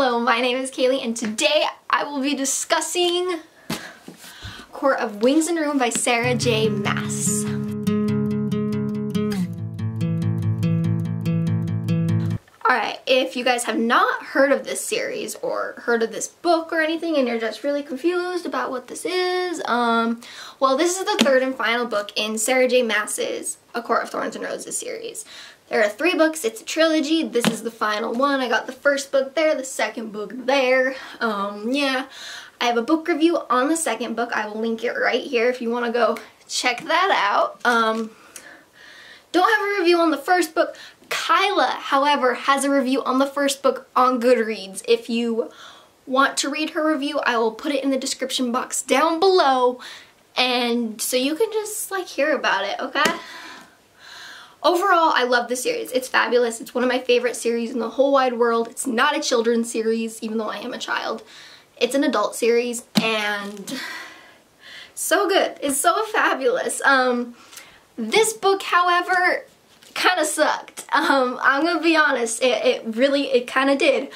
Hello, my name is Kaylee, and today I will be discussing Court of Wings and Ruin by Sarah J. Maas. Alright, if you guys have not heard of this series or heard of this book or anything and you're just really confused about what this is, well, this is the third and final book in Sarah J. Maas's A Court of Thorns and Roses series. There are 3 books, it's a trilogy, this is the final one. I got the first book there, the second book there. Yeah, I have a book review on the second book. I will link it right here if you want to go check that out. Don't have a review on the first book. Kyla, however, has a review on the first book on Goodreads. If you want to read her review, I will put it in the description box down below, and so you can just like hear about it, okay? Overall, I love the series. It's fabulous. It's one of my favorite series in the whole wide world. It's not a children's series, even though I am a child. It's an adult series, and so good. It's so fabulous. This book, however, kind of sucked. I'm gonna be honest. It kind of did.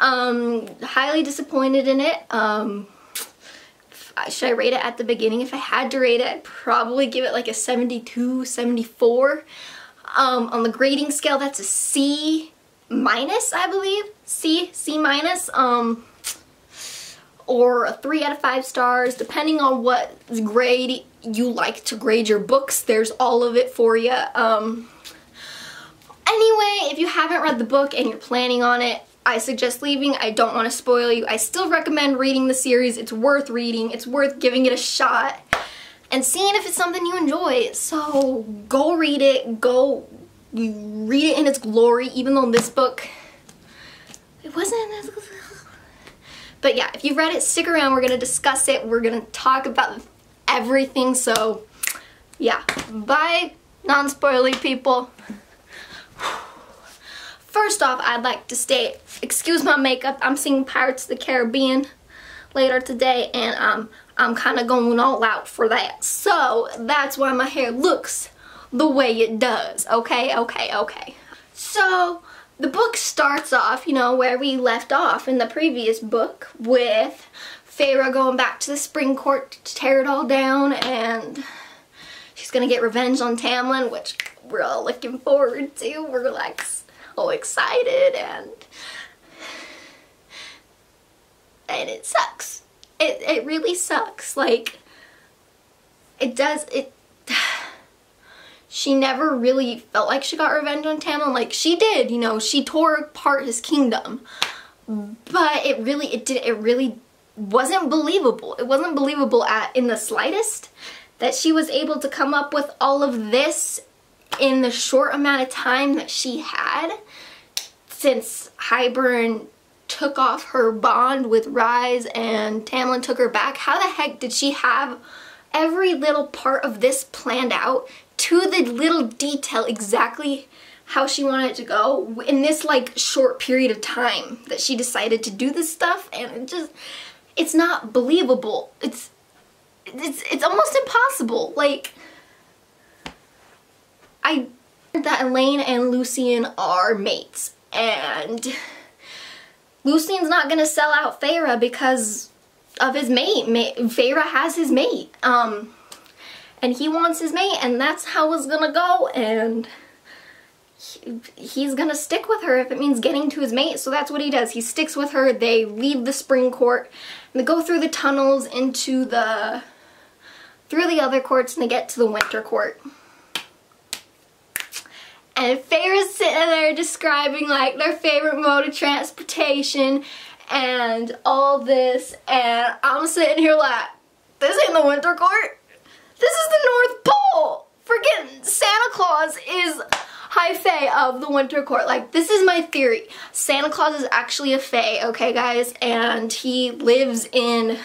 Highly disappointed in it. Should I rate it at the beginning? If I had to rate it, I'd probably give it like a 72, 74. On the grading scale, that's a C minus, I believe. C minus. Or a 3 out of 5 stars, depending on what grade you like to grade your books. There's all of it for you. Anyway, if you haven't read the book and you're planning on it, I suggest leaving. I don't want to spoil you. I still recommend reading the series. It's worth reading. It's worth giving it a shot and seeing if it's something you enjoy. So go read it. Go read it in its glory, even though this book, it wasn't as... But yeah, if you've read it, stick around. We're going to discuss it. We're going to talk about everything. So yeah, bye, non-spoily people. First off, I'd like to state, excuse my makeup, I'm singing Pirates of the Caribbean later today, and I'm kind of going all out for that. So that's why my hair looks the way it does, okay? So the book starts off, you know, where we left off in the previous book, with Feyre going back to the Spring Court to tear it all down, and she's gonna get revenge on Tamlin, which we're all looking forward to. We're like so excited, and it sucks. It really sucks. Like, she never really felt like she got revenge on Tamlin. Like, she did, you know, she tore apart his kingdom, but it really wasn't believable. It wasn't believable in the slightest that she was able to come up with all of this in the short amount of time that she had since Hybern took off her bond with Rise and Tamlin took her back. How the heck did she have every little part of this planned out to the little detail, exactly how she wanted it to go in this like short period of time that she decided to do this stuff? And it's not believable. It's almost impossible. Like, I heard that Elain and Lucien are mates, and Lucien's not gonna sell out Feyre because of his mate. Feyre has his mate, and he wants his mate, and that's how it's gonna go, and he's gonna stick with her if it means getting to his mate. So that's what he does. He sticks with her. They leave the Spring Court, and they go through the tunnels into through the other courts, and they get to the Winter Court. And Feyre's sitting there describing like their favorite mode of transportation and all this, and I'm sitting here like, this ain't the Winter Court. This is the North Pole. Freaking Santa Claus is High Fae of the Winter Court. Like, this is my theory. Santa Claus is actually a Fae, okay guys, and he lives in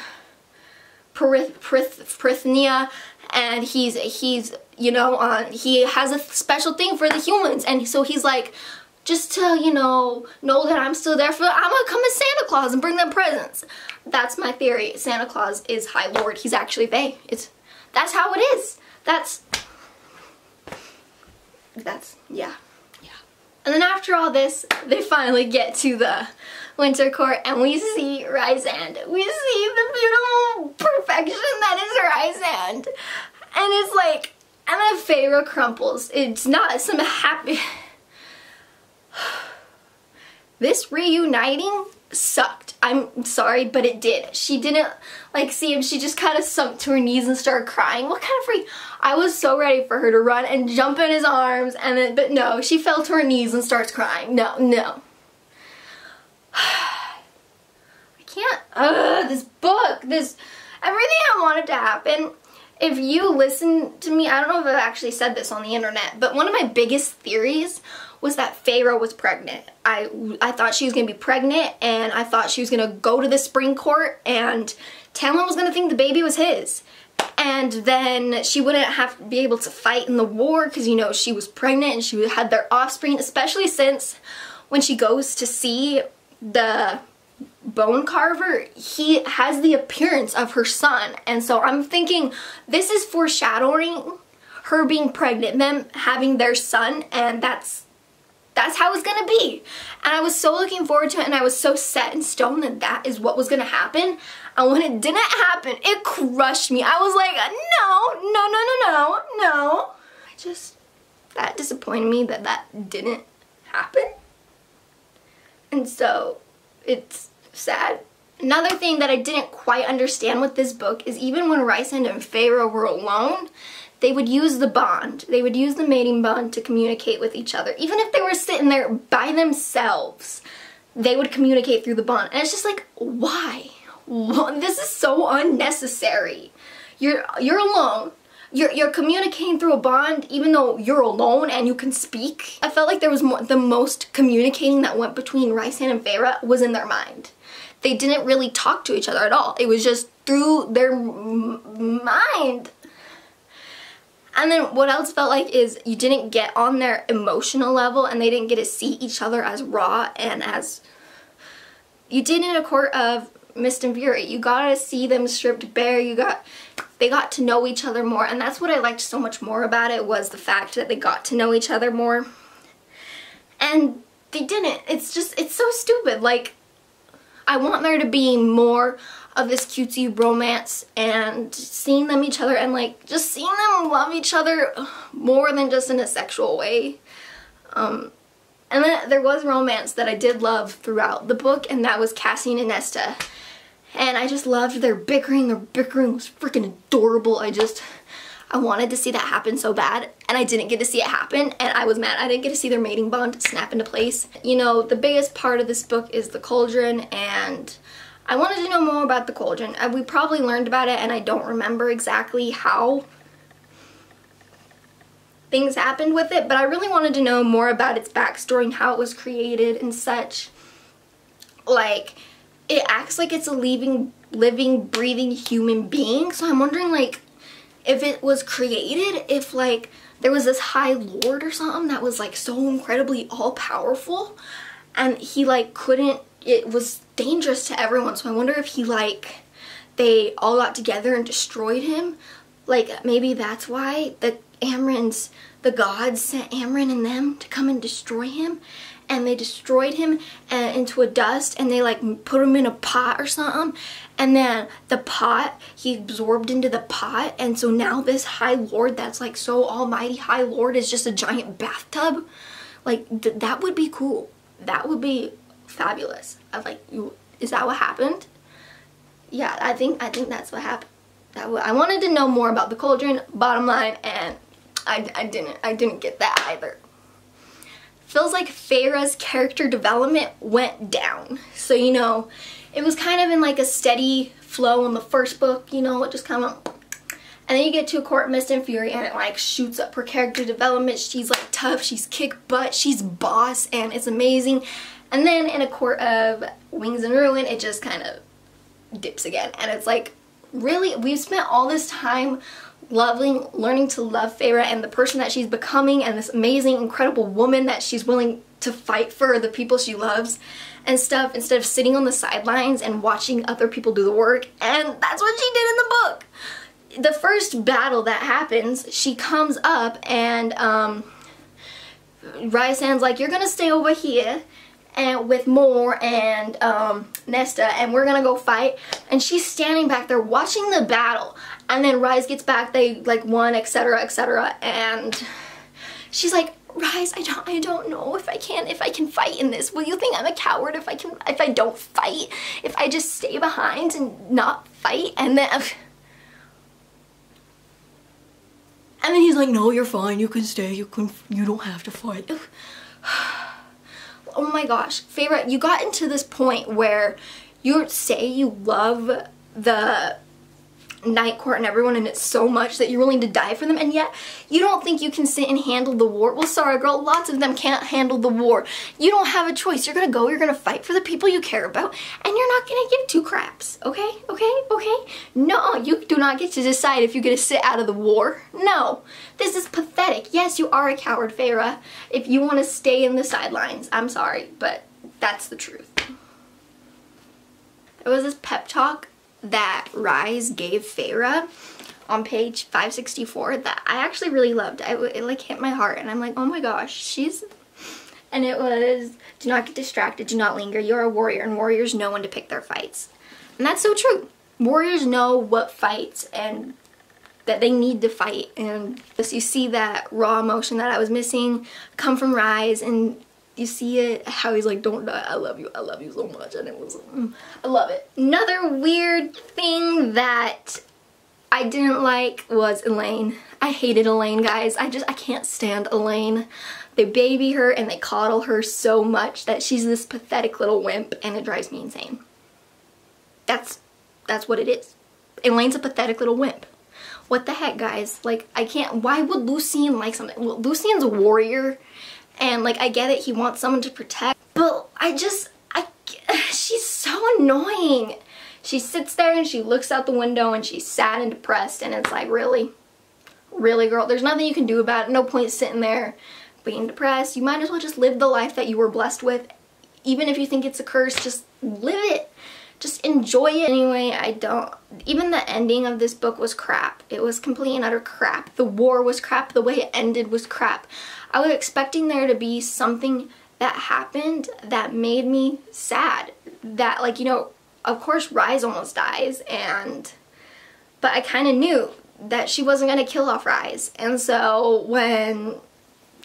Prythnia, and he's you know, he has a special thing for the humans, and so he's like, just to, you know that I'm still there I'm gonna come as Santa Claus and bring them presents. That's my theory. Santa Claus is High Lord. He's actually Fae. That's how it is. That's yeah. And then after all this, they finally get to the Winter Court, and we see Rysand. We see the beautiful perfection that is Rysand. And it's like, and then Feyre crumples. It's not some happy... This reuniting sucked. I'm sorry, but it did. She didn't like see him. She just kind of sunk to her knees and started crying. What kind of freak? I was so ready for her to run and jump in his arms, and then, but no, she fell to her knees and starts crying. No. I can't. This book, everything I wanted to happen. If you listen to me, I don't know if I've actually said this on the internet, but one of my biggest theories was that Feyre was pregnant. I thought she was going to be pregnant, and I thought she was going to go to the spring court, and Tamlin was going to think the baby was his. And then she wouldn't have to be able to fight in the war because, you know, she was pregnant and she had their offspring, especially since when she goes to see the bone carver, he has the appearance of her son. And so I'm thinking this is foreshadowing her being pregnant, them having their son, and that's how it's gonna be. And I was so looking forward to it, and I was so set in stone that that is what was gonna happen. And when it didn't happen, it crushed me. I was like, no. That disappointed me that that didn't happen. And so it's sad. Another thing that I didn't quite understand with this book is even when Rysand and Feyre were alone, they would use the bond. They would use the mating bond to communicate with each other. Even if they were sitting there by themselves, they would communicate through the bond. And it's just like, why? This is so unnecessary. You're alone. You're communicating through a bond even though you're alone and you can speak. I felt like there was the most communicating that went between Rysand and Feyre was in their mind. They didn't really talk to each other at all. It was just through their mind. And then what else felt like is you didn't get on their emotional level, and they didn't get to see each other as raw and as you did in A Court of Mist and Fury. You got to see them stripped bare. They got to know each other more, and that's what I liked so much more about it, was the fact that they got to know each other more. And they didn't. It's so stupid. Like, I want there to be more of this cutesy romance and seeing them each other and like just seeing them love each other more than just in a sexual way. And then there was romance that I did love throughout the book, and that was Cassian and Nesta. And I just loved their bickering. Their bickering was freaking adorable. I wanted to see that happen so bad, and I didn't get to see it happen, and I was mad. I didn't get to see their mating bond snap into place. You know, the biggest part of this book is the cauldron, and I wanted to know more about the cauldron. We probably learned about it, and I don't remember exactly how things happened with it, but I really wanted to know more about its backstory and how it was created and such. Like, it acts like it's a living, breathing human being, so I'm wondering, like, if it was created, if, like, there was this high lord or something that was, like, so incredibly all-powerful, and he, like, couldn't, it was dangerous to everyone, so I wonder if he, like, they all got together and destroyed him. Like, maybe that's why the gods sent Amren and them to come and destroy him, and they destroyed him into a dust, and they, like, put him in a pot or something, and then the pot, he absorbed into the pot, and so now this High Lord that's, like, so almighty High Lord is just a giant bathtub. Like, that would be cool. That would be fabulous. I'm like, is that what happened? Yeah, I think that's what happened. I wanted to know more about the cauldron, bottom line, and I didn't get that either. Feels like Feyre's character development went down. So, you know, it was kind of in like a steady flow in the first book, you know, it just kind of, and then you get to A Court of Mist and Fury, and it like shoots up her character development. She's like tough, she's kick butt, she's boss, and it's amazing. And then in A Court of Wings and Ruin, it just kind of dips again, and it's like, really, we've spent all this time learning to love Feyre and the person that she's becoming, and this amazing, incredible woman that she's willing to fight for the people she loves and stuff, instead of sitting on the sidelines and watching other people do the work. And that's what she did in the book. The first battle that happens, she comes up and Rysand's like, you're gonna stay over here, and with Mor and Nesta, and we're gonna go fight. And she's standing back there watching the battle, and then Rise gets back, they like won, etc, etc, and she's like, Rise, I don't know if I can fight in this. Will you think I'm a coward if I don't fight? If I just stay behind and not fight? And then he's like, no, you're fine, you can stay, you don't have to fight. Oh my gosh, Feyre, you got into this point where you say you love the Night Court and everyone and it's so much that you're willing to die for them, and yet you don't think you can sit and handle the war. Well, sorry girl, lots of them can't handle the war. You don't have a choice. You're gonna go, you're gonna fight for the people you care about, and you're not gonna give two craps, okay? No, you do not get to decide if you're gonna sit out of the war. No, this is pathetic. Yes, you are a coward, Feyre, if you want to stay in the sidelines. I'm sorry, but that's the truth. There was this pep talk that Rise gave Feyre on page 564 that I actually really loved. It like hit my heart, and I'm like, oh my gosh, and it was, do not get distracted, do not linger, you're a warrior, and warriors know when to pick their fights. And that's so true. Warriors know what fights and that they need to fight, and so you see that raw emotion that I was missing come from Rise, and you see it, how he's like, don't die, I love you so much, and it was, I love it. Another weird thing that I didn't like was Elain. I hated Elain, guys. I can't stand Elain. They baby her and they coddle her so much that she's this pathetic little wimp, and it drives me insane. That's what it is. Elain's a pathetic little wimp. What the heck, guys? Like, I can't, why would Lucien like something? Well, Lucien's a warrior, and like, I get it, he wants someone to protect, but she's so annoying. She sits there and she looks out the window and she's sad and depressed, and it's like, really? Really, girl? There's nothing you can do about it. No point sitting there being depressed. You might as well just live the life that you were blessed with. Even if you think it's a curse, just live it. Just enjoy it. Anyway, even the ending of this book was crap. It was complete and utter crap. The war was crap. The way it ended was crap. I was expecting there to be something that happened that made me sad. That, like, you know, of course Rise almost dies, but I kind of knew that she wasn't going to kill off Rise. And so when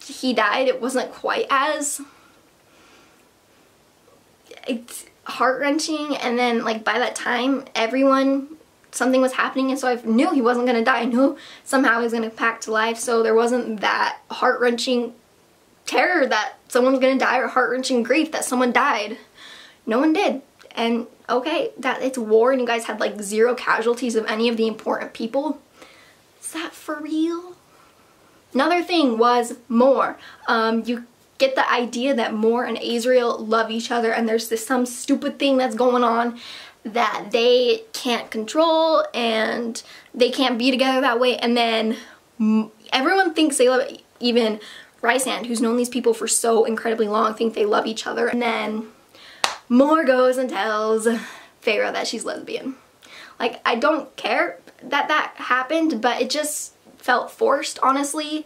he died, it wasn't quite as heart-wrenching, and then like by that time something was happening, and so I knew he wasn't going to die. I knew somehow he was going to come back to life, so there wasn't that heart-wrenching terror that someone's going to die, or heart-wrenching grief that someone died. No one did. And okay, that it's war and you guys had like 0 casualties of any of the important people. Is that for real? Another thing was Mor. You get the idea that Mor and Azriel love each other, and there's some stupid thing that's going on that they can't control and they can't be together that way, and then everyone thinks they love it. Even Rhysand, who's known these people for so incredibly long, think they love each other, and then Mor goes and tells Feyre that she's lesbian. Like, I don't care that happened, but it just felt forced, honestly.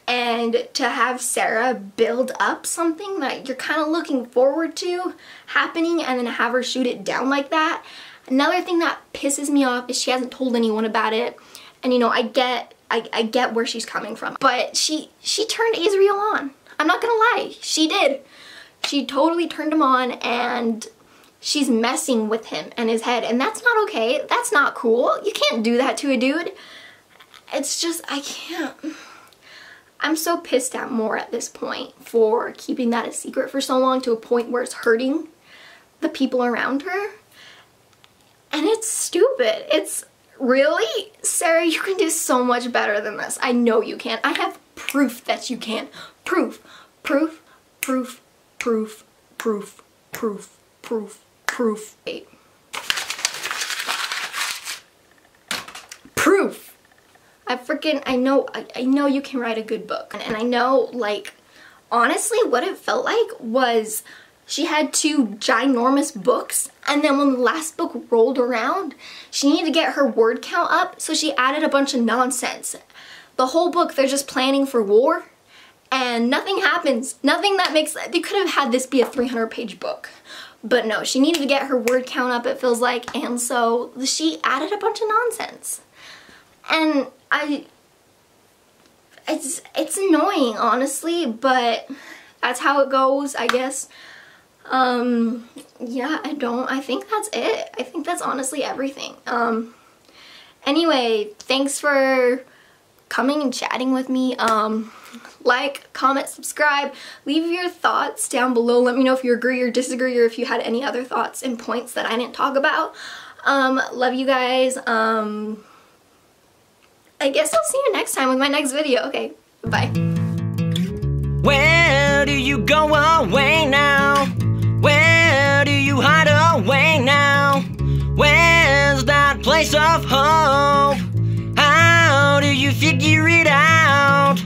And to have Sarah build up something that you're kind of looking forward to happening, and then have her shoot it down like that. Another thing that pisses me off is she hasn't told anyone about it. And you know, I get where she's coming from, but she turned Azriel on. I'm not gonna lie, she did. She totally turned him on, and she's messing with him and his head, and that's not okay. That's not cool. You can't do that to a dude. It's just, I can't. I'm so pissed at Mor at this point for keeping that a secret for so long, to a point where it's hurting the people around her. And it's stupid. It's really, Sarah, you can do so much better than this. I know you can. I have proof that you can. Proof. Proof. Proof. Proof. Proof. Proof. Proof. Proof. Wait. Proof. I know you can write a good book. And I know, like, honestly, what it felt like was she had 2 ginormous books, and then when the last book rolled around, she needed to get her word count up, so she added a bunch of nonsense. The whole book, they're just planning for war, and nothing happens. Nothing that makes, they could have had this be a 300-page book. But no, she needed to get her word count up, it feels like, and so she added a bunch of nonsense. And it's annoying, honestly, but that's how it goes, I guess. Yeah, I think that's it. I think that's honestly everything. Anyway, thanks for coming and chatting with me. Like, comment, subscribe, leave your thoughts down below. Let me know if you agree or disagree, or if you had any other thoughts and points that I didn't talk about. Love you guys. I guess I'll see you next time with my next video. Okay, bye. Where do you go away now? Where do you hide away now? Where's that place of hope? How do you figure it out?